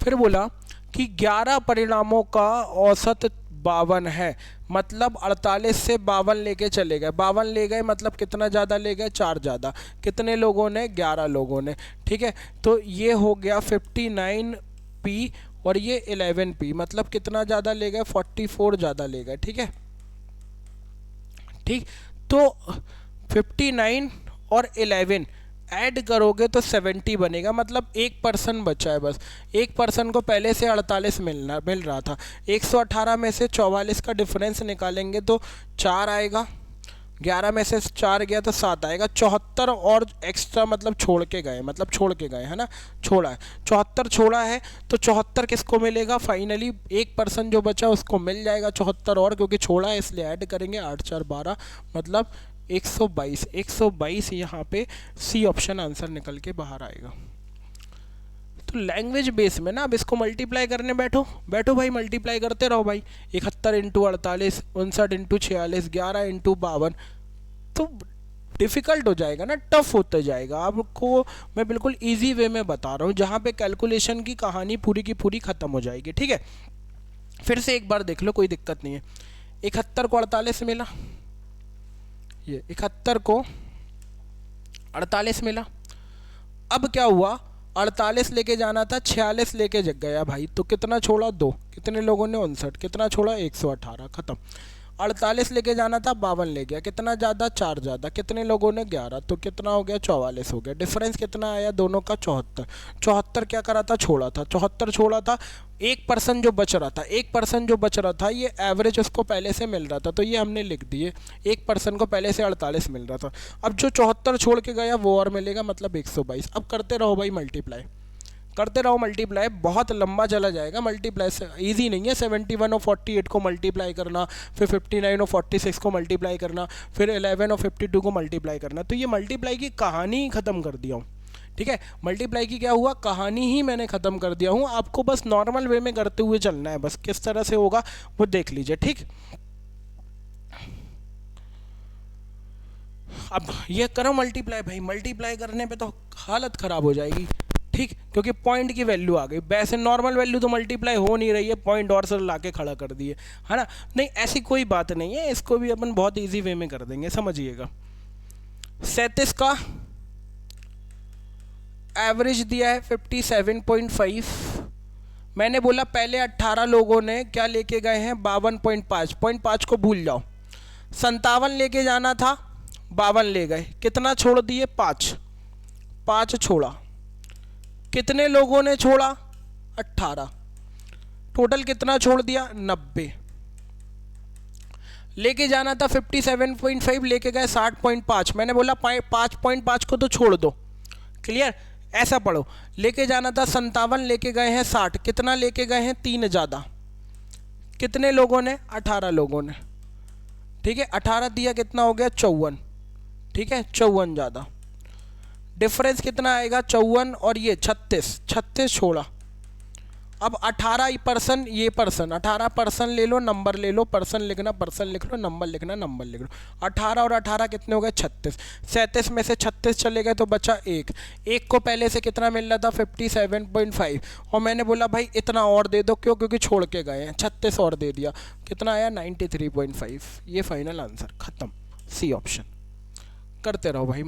फिर बोला कि 11 परिणामों का औसत 52 है, मतलब 48 से 52 लेके चले गए, 52 ले गए मतलब कितना ज़्यादा ले गए 4 ज़्यादा, कितने लोगों ने 11 लोगों ने, ठीक है। तो ये हो गया 59p और ये 11p, मतलब कितना ज़्यादा ले गए 44 ज़्यादा ले गए, ठीक है। ठीक, तो 59 और 11 ऐड करोगे तो 70 बनेगा, मतलब 1% बचा है बस। 1% को पहले से 48 मिल रहा था, 118 में से 44 का डिफरेंस निकालेंगे तो 4 आएगा, 11 में से 4 गया तो 7 आएगा, 74 और एक्स्ट्रा मतलब छोड़ के गए है ना, छोड़ा है 74 छोड़ा है, तो 74 किसको मिलेगा फाइनली, 1% जो बचा उसको मिल जाएगा 74 और, क्योंकि छोड़ा है इसलिए ऐड करेंगे, 8 4 12 मतलब 122 यहाँ पे सी ऑप्शन आंसर निकल के बाहर आएगा। तो लैंग्वेज बेस में ना अब इसको मल्टीप्लाई करने बैठो भाई, मल्टीप्लाई करते रहो भाई, 71 इंटू 48, 59 इंटू 46, 11 इंटू 52, तो डिफ़िकल्ट हो जाएगा ना, टफ होता जाएगा। आपको मैं बिल्कुल इजी वे में बता रहा हूँ, जहाँ पे कैलकुलेशन की कहानी पूरी की पूरी ख़त्म हो जाएगी, ठीक है। फिर से एक बार देख लो, कोई दिक्कत नहीं है। 71 को 48 मिला, ये 71 को 48 मिला, अब क्या हुआ 48 लेके जाना था, 46 लेके जग गया भाई, तो कितना छोड़ा 2, कितने लोगों ने 59, कितना छोड़ा 118, ख़त्म। 48 लेके जाना था, 52 ले गया, कितना ज़्यादा 4 ज़्यादा, कितने लोगों ने 11, तो कितना हो गया 44 हो गया। डिफरेंस कितना आया दोनों का 74 क्या करा था, छोड़ा था, 74 छोड़ा था, 1% जो बच रहा था, 1% जो बच रहा था ये एवरेज उसको पहले से मिल रहा था, तो ये हमने लिख दिए, 1% को पहले से 48 मिल रहा था। अब जो 74 छोड़ के गया वो और मिलेगा, मतलब 122। अब करते रहो भाई मल्टीप्लाई, करते रहो मल्टीप्लाई, बहुत लंबा चला जाएगा मल्टीप्लाई से, ईजी नहीं है 71 और 48 को मल्टीप्लाई करना, फिर 59 और 46 को मल्टीप्लाई करना, फिर 11 और 52 को मल्टीप्लाई करना। तो ये मल्टीप्लाई की कहानी ही ख़त्म कर दिया हूँ, ठीक है। मल्टीप्लाई की क्या हुआ, कहानी ही मैंने ख़त्म कर दिया हूँ, आपको बस नॉर्मल वे में करते हुए चलना है, बस किस तरह से होगा वो देख लीजिए, ठीक। अब ये करो मल्टीप्लाई भाई, मल्टीप्लाई करने पे तो हालत ख़राब हो जाएगी, ठीक, क्योंकि पॉइंट की वैल्यू आ गई। वैसे नॉर्मल वैल्यू तो मल्टीप्लाई हो नहीं रही है, पॉइंट और सर ला के खड़ा कर दिए, है ना। नहीं ऐसी कोई बात नहीं है, इसको भी अपन बहुत इजी वे में कर देंगे, समझिएगा। 37 का एवरेज दिया है 57.5, मैंने बोला पहले 18 लोगों ने क्या लेके गए हैं 52.5, 0.5 को भूल जाओ, 57 लेके जाना था, 52 ले गए, कितना छोड़ दिए 5 छोड़ा, कितने लोगों ने छोड़ा 18, टोटल कितना छोड़ दिया 90, लेके जाना था 57.5, लेके गए 60.5, मैंने बोला 5.5 को तो छोड़ दो, क्लियर, ऐसा पढ़ो। लेके जाना था 57, लेके गए हैं 60, कितना लेके गए हैं 3 ज़्यादा, कितने लोगों ने 18 लोगों ने, ठीक है, 18 दिया कितना हो गया 54, ठीक है, 54 ज़्यादा, डिफरेंस कितना आएगा 54 और ये 36 छोड़ा। अब 18% ये पर्सन, 18% ले लो, नंबर ले लो, पर्सन लिखना पर्सन लिख लो, नंबर लिखना नंबर लिख लो। 18 और 18 कितने हो गए 36, 37 में से 36 चले गए तो बचा 1 को पहले से कितना मिल रहा था 57.5, और मैंने बोला भाई इतना और दे दो, क्यों, क्योंकि छोड़ के गए हैं, 36 और दे दिया, कितना आया 93.5, ये फाइनल आंसर, ख़त्म, सी ऑप्शन। करते रहो भाई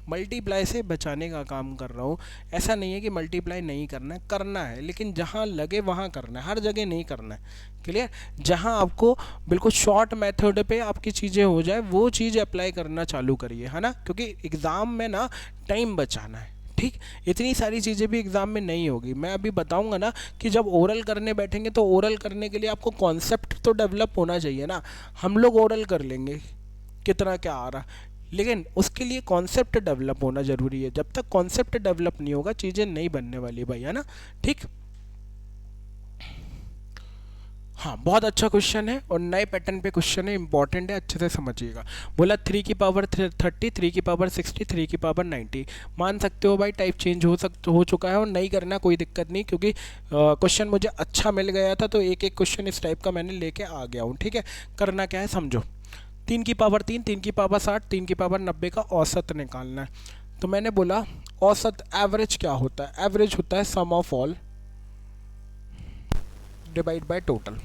मल्टीप्लाई से बचाने का काम कर रहा हूँ, ऐसा नहीं है कि मल्टीप्लाई नहीं करना है, लेकिन जहाँ लगे वहाँ करना है, हर जगह नहीं करना है, क्लियर। जहाँ आपको बिल्कुल शॉर्ट मेथड पे आपकी चीज़ें हो जाए वो चीज़ अप्लाई करना चालू करिए, है ना, क्योंकि एग्ज़ाम में ना टाइम बचाना है, ठीक। इतनी सारी चीज़ें भी एग्ज़ाम में नहीं होगी, मैं अभी बताऊंगा ना कि जब ओरल करने बैठेंगे तो ओरल करने के लिए आपको कॉन्सेप्ट तो डेवलप होना चाहिए ना। हम लोग ओरल कर लेंगे कितना क्या आ रहा, लेकिन उसके लिए कॉन्सेप्ट डेवलप होना ज़रूरी है, जब तक कॉन्सेप्ट डेवलप नहीं होगा चीज़ें नहीं बनने वाली भाई, है ना, ठीक। हाँ, बहुत अच्छा क्वेश्चन है और नए पैटर्न पे क्वेश्चन है, इंपॉर्टेंट है, अच्छे से समझिएगा। बोला 3 की पावर 30, 3 की पावर 60, 3 की पावर 90, मान सकते हो भाई टाइप चेंज हो चुका है और नहीं करना कोई दिक्कत नहीं, क्योंकि क्वेश्चन मुझे अच्छा मिल गया था तो एक क्वेश्चन इस टाइप का मैंने लेके आ गया हूँ, ठीक है। करना क्या है समझो, 3 की पावर 3, 3 की पावर 60, 3 की पावर 90 का औसत निकालना है। तो मैंने बोला औसत एवरेज क्या होता है? एवरेज होता है sum of all divide by total.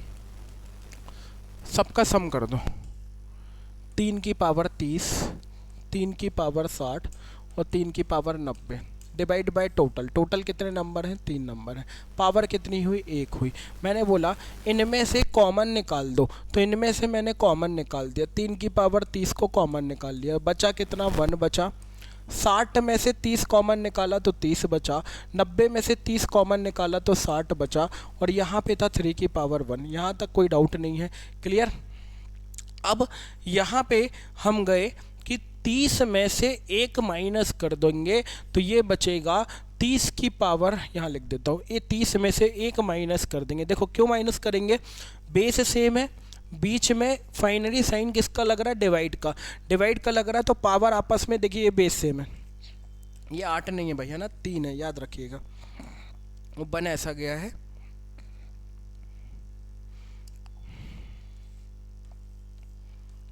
सबका सम कर दो, 3 की पावर 30, 3 की पावर 60 और 3 की power 90 divide by total. Total कितने नंबर हैं? 3 नंबर हैं। पावर कितनी हुई? 1 हुई। मैंने बोला इनमें से कॉमन निकाल दो, तो इनमें से मैंने कॉमन निकाल दिया। 3 की पावर 30 को कॉमन निकाल लिया, बचा कितना? 1 बचा। 60 में से 30 कॉमन निकाला तो 30 बचा। 90 में से 30 कॉमन निकाला तो 60 बचा। और यहाँ पे था 3 की पावर 1। यहाँ तक कोई डाउट नहीं है? क्लियर? अब यहाँ पे हम गए कि 30 में से 1 माइनस कर देंगे तो ये बचेगा 30 की पावर, यहाँ लिख देता हूँ, ये 30 में से 1 माइनस कर देंगे। देखो क्यों माइनस करेंगे? बेस सेम है, बीच में फाइनली साइन किसका लग रहा है? डिवाइड का। डिवाइड का लग रहा है तो पावर आपस में देखिए ये बेस सेम है। ये 8 नहीं है भाई, है ना, 3 है, याद रखिएगा। वो बन ऐसा गया है।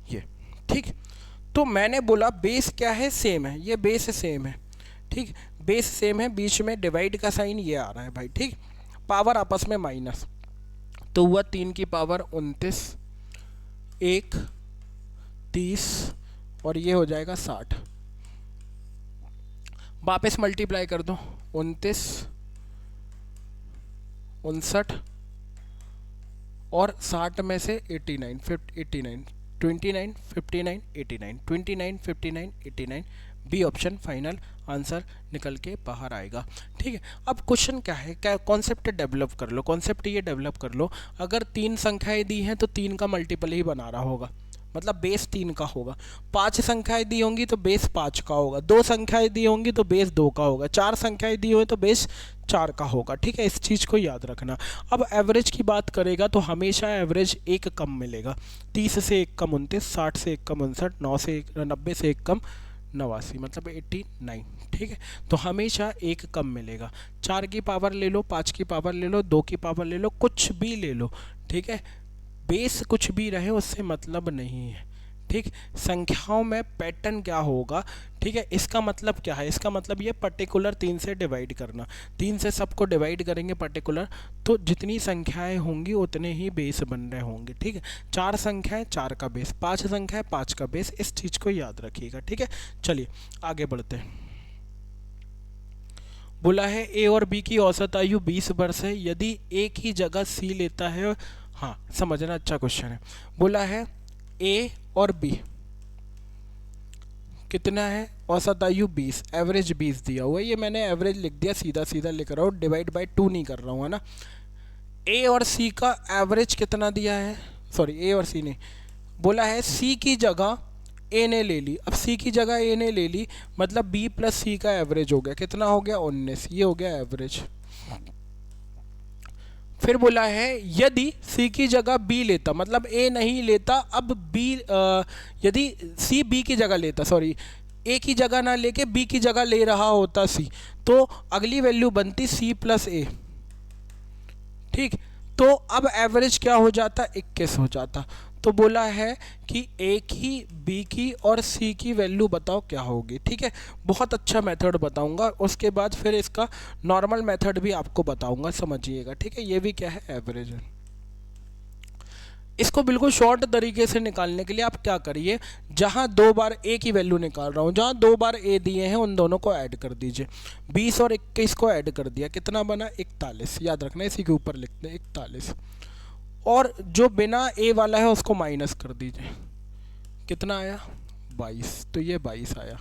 ये ठीक। तो मैंने बोला बेस क्या है? सेम है। ये बेस सेम है, ठीक, बेस सेम है, बीच में डिवाइड का साइन ये आ रहा है भाई, ठीक। पावर आपस में माइनस, तो हुआ 3 की पावर 29, 1 30 और ये हो जाएगा 60। वापस मल्टीप्लाई कर दो, 29 59 और 60 में से 89 89 29 59 89 29 59 89 बी ऑप्शन फाइनल आंसर निकल के बाहर आएगा, ठीक है। अब क्वेश्चन क्या है? क्या कॉन्सेप्ट डेवलप कर लो, कॉन्सेप्ट ये डेवलप कर लो, अगर 3 संख्याएं दी हैं तो 3 का मल्टीपल ही बना रहा होगा, मतलब बेस 3 का होगा। 5 संख्याएं दी होंगी तो बेस 5 का होगा। 2 संख्याएं दी होंगी तो बेस 2 का होगा। 4 संख्याएं दी हुई तो बेस 4 का होगा, ठीक है। इस चीज़ को याद रखना। अब एवरेज की बात करेगा तो हमेशा एवरेज एक कम मिलेगा। 30 से 1 कम 29, 60 से 1 कम 59, 90 से 1 कम 89, मतलब 89, ठीक है। तो हमेशा एक कम मिलेगा। 4 की पावर ले लो, 5 की पावर ले लो, 2 की पावर ले लो, कुछ भी ले लो, ठीक है। बेस कुछ भी रहे उससे मतलब नहीं है, ठीक। संख्याओं में पैटर्न क्या होगा, ठीक है, इसका मतलब क्या है? इसका मतलब ये पर्टिकुलर 3 से डिवाइड करना। 3 से सबको डिवाइड करेंगे पर्टिकुलर, तो जितनी संख्याएं होंगी उतने ही बेस बन रहे होंगे, ठीक है। 4 संख्याएं 4 का बेस, 5 संख्याएं 5 का बेस, इस चीज़ को याद रखिएगा, ठीक है। चलिए आगे बढ़ते हैं। बोला है ए और बी की औसत आयु 20 वर्ष है, यदि एक ही जगह सी लेता है। हाँ समझना, अच्छा क्वेश्चन है। बोला है ए और बी कितना है? औसत आयु 20, एवरेज 20 दिया हुआ है। ये मैंने एवरेज लिख दिया, सीधा सीधा लिख रहा हूँ, डिवाइड बाय 2 नहीं कर रहा हूँ, है ना। ए और सी का एवरेज कितना दिया है? सॉरी, ए और सी ने बोला है सी की जगह ए ने ले ली। अब सी की जगह ए ने ले ली, मतलब बी प्लस सी का एवरेज हो गया, कितना हो गया? 19, ये हो गया एवरेज। फिर बोला है यदि सी की जगह बी लेता, मतलब ए नहीं लेता, अब बी यदि सी बी की जगह लेता, सॉरी ए की जगह ना लेके बी की जगह ले रहा होता सी, तो अगली वैल्यू बनती सी प्लस ए, ठीक। तो अब एवरेज क्या हो जाता? 21 हो जाता। तो बोला है कि ए की, बी की और सी की वैल्यू बताओ क्या होगी, ठीक है। बहुत अच्छा मेथड बताऊंगा, उसके बाद फिर इसका नॉर्मल मेथड भी आपको बताऊंगा, समझिएगा, ठीक है। ये भी क्या है? एवरेज है। इसको बिल्कुल शॉर्ट तरीके से निकालने के लिए आप क्या करिए, जहां 2 बार ए की वैल्यू निकाल रहा हूं, जहां 2 बार ए दिए हैं उन दोनों को ऐड कर दीजिए। 20 और 21 को ऐड कर दिया, कितना बना? 41, याद रखना, इसी के ऊपर लिखते हैं 41। और जो बिना ए वाला है उसको माइनस कर दीजिए, कितना आया? 22। तो ये 22 आया।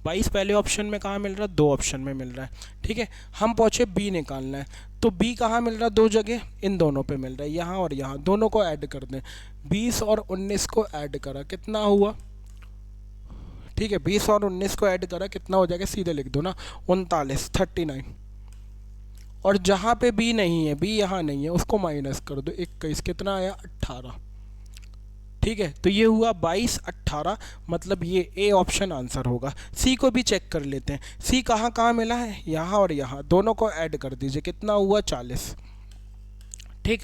22 पहले ऑप्शन में कहाँ मिल रहा है? 2 ऑप्शन में मिल रहा है, ठीक है। हम पहुँचे बी निकालना है, तो बी कहाँ मिल रहा है? 2 जगह, इन दोनों पे मिल रहा है, यहाँ और यहाँ, दोनों को ऐड कर दें। 20 और 19 को ऐड करा, कितना हुआ? ठीक है, 20 और 19 को ऐड करा, कितना हो जाएगा? सीधे लिख दो ना, 39, 39। और जहाँ पे बी नहीं है, बी यहाँ नहीं है, उसको माइनस कर दो, 21, कितना आया? 18, ठीक है। तो ये हुआ 22, 18, मतलब ये ए ऑप्शन आंसर होगा। सी को भी चेक कर लेते हैं, सी कहाँ कहाँ मिला है? यहाँ और यहाँ, दोनों को ऐड कर दीजिए, कितना हुआ? 40, ठीक।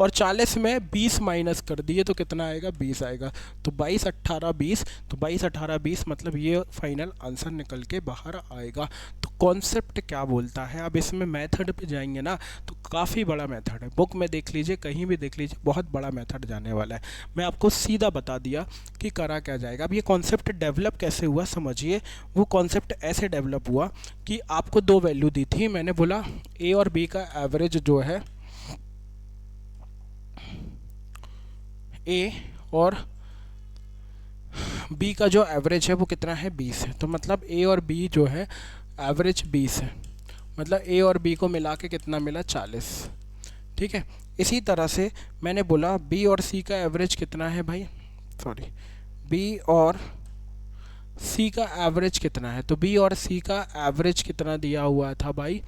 और 40 में 20 माइनस कर दिए तो कितना आएगा, 20 आएगा। तो 22 18 20, तो 22 18 20 मतलब ये फाइनल आंसर निकल के बाहर आएगा। तो कॉन्सेप्ट क्या बोलता है, अब इसमें मेथड पे जाएंगे ना तो काफ़ी बड़ा मेथड है, बुक में देख लीजिए, कहीं भी देख लीजिए, बहुत बड़ा मेथड जाने वाला है। मैं आपको सीधा बता दिया कि करा क्या जाएगा। अब ये कॉन्सेप्ट डेवलप कैसे हुआ समझिए। वो कॉन्सेप्ट ऐसे डेवलप हुआ कि आपको दो वैल्यू दी थी, मैंने बोला ए और बी का एवरेज जो है, ए और बी का जो एवरेज है वो कितना है, 20 है। तो मतलब ए और बी जो है एवरेज 20 है, मतलब ए और बी को मिला के कितना मिला, 40। ठीक है, इसी तरह से मैंने बोला बी और सी का एवरेज कितना है भाई, सॉरी, बी और सी का एवरेज कितना है। तो बी और सी का एवरेज कितना दिया हुआ था भाई,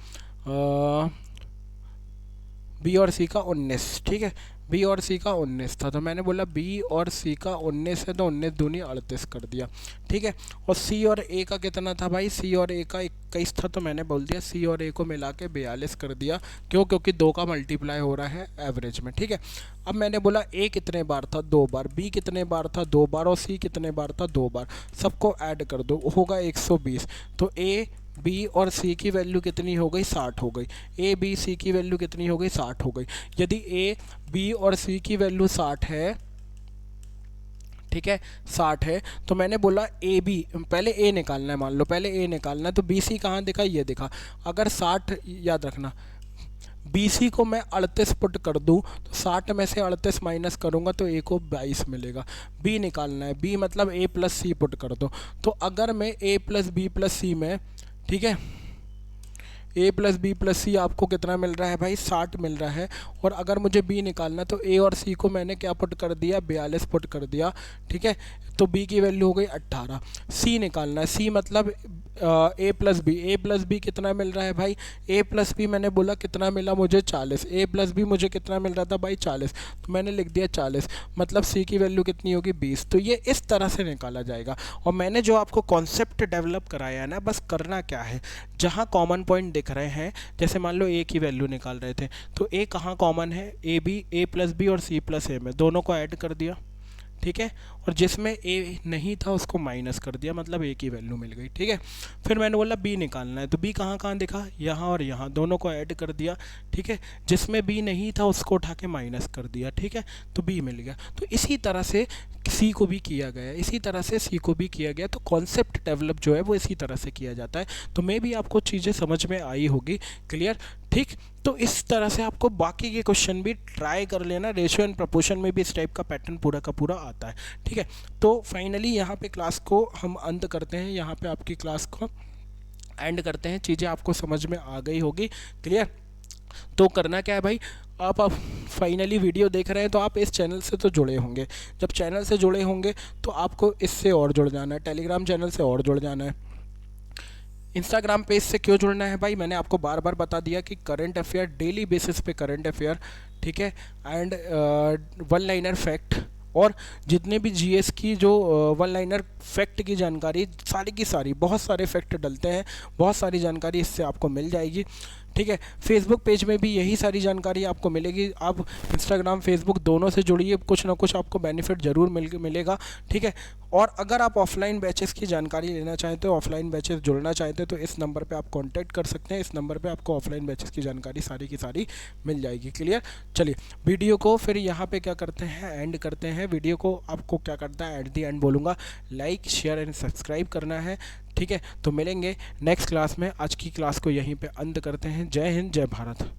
बी और सी का 19। ठीक है, बी और सी का 19 था, तो मैंने बोला बी और सी का 19 है, तो 19 दूनी 38 कर दिया। ठीक है, और सी और ए का कितना था भाई, सी और ए का 21 था, तो मैंने बोल दिया सी और ए को मिला के 42 कर दिया। क्यों, क्योंकि दो का मल्टीप्लाई हो रहा है एवरेज में। ठीक है, अब मैंने बोला ए कितने बार था, 2 बार, बी कितने बार था, 2 बार, और सी कितने बार था, 2 बार। सबको ऐड कर दो, होगा 120। तो ए बी और सी की वैल्यू कितनी हो गई, 60 हो गई। ए बी सी की वैल्यू कितनी हो गई, 60 हो गई। यदि ए बी और सी की वैल्यू 60 है, ठीक है, 60 है, तो मैंने बोला ए बी, पहले ए निकालना है, मान लो पहले ए निकालना है, तो बी सी कहाँ दिखा, ये दिखा। अगर 60, याद रखना, बी सी को मैं 38 पुट कर दूँ तो 60 में से 38 माइनस करूँगा तो ए को 22 मिलेगा। बी निकालना है, बी मतलब ए प्लस सी पुट कर दो। तो अगर मैं ए प्लस बी प्लस सी में, ठीक है, ए प्लस बी प्लस सी आपको कितना मिल रहा है भाई, 60 मिल रहा है। और अगर मुझे बी निकालना तो ए और सी को मैंने क्या पुट कर दिया, 42 पुट कर दिया। ठीक है, तो बी की वैल्यू हो गई 18। सी निकालना है, सी मतलब ए plus B, A plus B कितना मिल रहा है भाई, ए प्लस बी मैंने बोला कितना मिला मुझे, 40। ए प्लस बी मुझे कितना मिल रहा था भाई, 40, तो मैंने लिख दिया 40, मतलब सी की वैल्यू कितनी होगी, 20। तो ये इस तरह से निकाला जाएगा। और मैंने जो आपको कॉन्सेप्ट डेवलप कराया है ना, बस करना क्या है, जहाँ कॉमन पॉइंट दिख रहे हैं, जैसे मान लो ए की वैल्यू निकाल रहे थे, तो ए कहाँ कॉमन है, A B, A plus B और सी प्लस ए में, दोनों को ऐड कर दिया। ठीक है, और जिसमें ए नहीं था उसको माइनस कर दिया, मतलब ए की वैल्यू मिल गई। ठीक है, फिर मैंने बोला बी निकालना है, तो बी कहाँ कहाँ दिखा, यहाँ और यहाँ, दोनों को ऐड कर दिया। ठीक है, जिसमें बी नहीं था उसको उठा के माइनस कर दिया। ठीक है, तो बी मिल गया। तो इसी तरह से सी को भी किया गया, इसी तरह से सी को भी किया गया। तो कॉन्सेप्ट डेवलप जो है वो इसी तरह से किया जाता है। तो मे भी आपको चीज़ें समझ में आई होगी, क्लियर। ठीक, तो इस तरह से आपको बाकी के क्वेश्चन भी ट्राई कर लेना, रेशियो एंड प्रपोर्शन में भी इस टाइप का पैटर्न पूरा का पूरा आता है। ठीक है, तो फाइनली यहाँ पे क्लास को हम अंत करते हैं, यहाँ पे आपकी क्लास को एंड करते हैं। चीज़ें आपको समझ में आ गई होगी, क्लियर। तो करना क्या है भाई, आप फाइनली वीडियो देख रहे हैं तो आप इस चैनल से तो जुड़े होंगे। जब चैनल से जुड़े होंगे तो आपको इससे और जुड़ जाना है, टेलीग्राम चैनल से और जुड़ जाना है। इंस्टाग्राम पेज से क्यों जुड़ना है भाई, मैंने आपको बार बार बता दिया कि करंट अफेयर, डेली बेसिस पे करंट अफेयर, ठीक है, एंड वन लाइनर फैक्ट, और जितने भी जीएस की जो वन लाइनर फैक्ट की जानकारी, सारी की सारी, बहुत सारे फैक्ट डलते हैं, बहुत सारी जानकारी इससे आपको मिल जाएगी। ठीक है, फेसबुक पेज में भी यही सारी जानकारी आपको मिलेगी। आप इंस्टाग्राम फेसबुक दोनों से जुड़िए, कुछ ना कुछ आपको बेनिफिट ज़रूर मिलेगा। ठीक है, और अगर आप ऑफलाइन बैचेस की जानकारी लेना चाहते हो, ऑफलाइन बैचेस जुड़ना चाहते हो, तो इस नंबर पे आप कांटेक्ट कर सकते हैं। इस नंबर पे आपको ऑफलाइन बैचेस की जानकारी सारी की सारी मिल जाएगी, क्लियर। चलिए, वीडियो को फिर यहाँ पे क्या करते हैं, एंड करते हैं। वीडियो को आपको क्या करता है, एट दी एंड बोलूँगा, लाइक शेयर एंड सब्सक्राइब करना है। ठीक है, तो मिलेंगे नेक्स्ट क्लास में। आज की क्लास को यहीं पे अंत करते हैं। जय हिंद, जय भारत।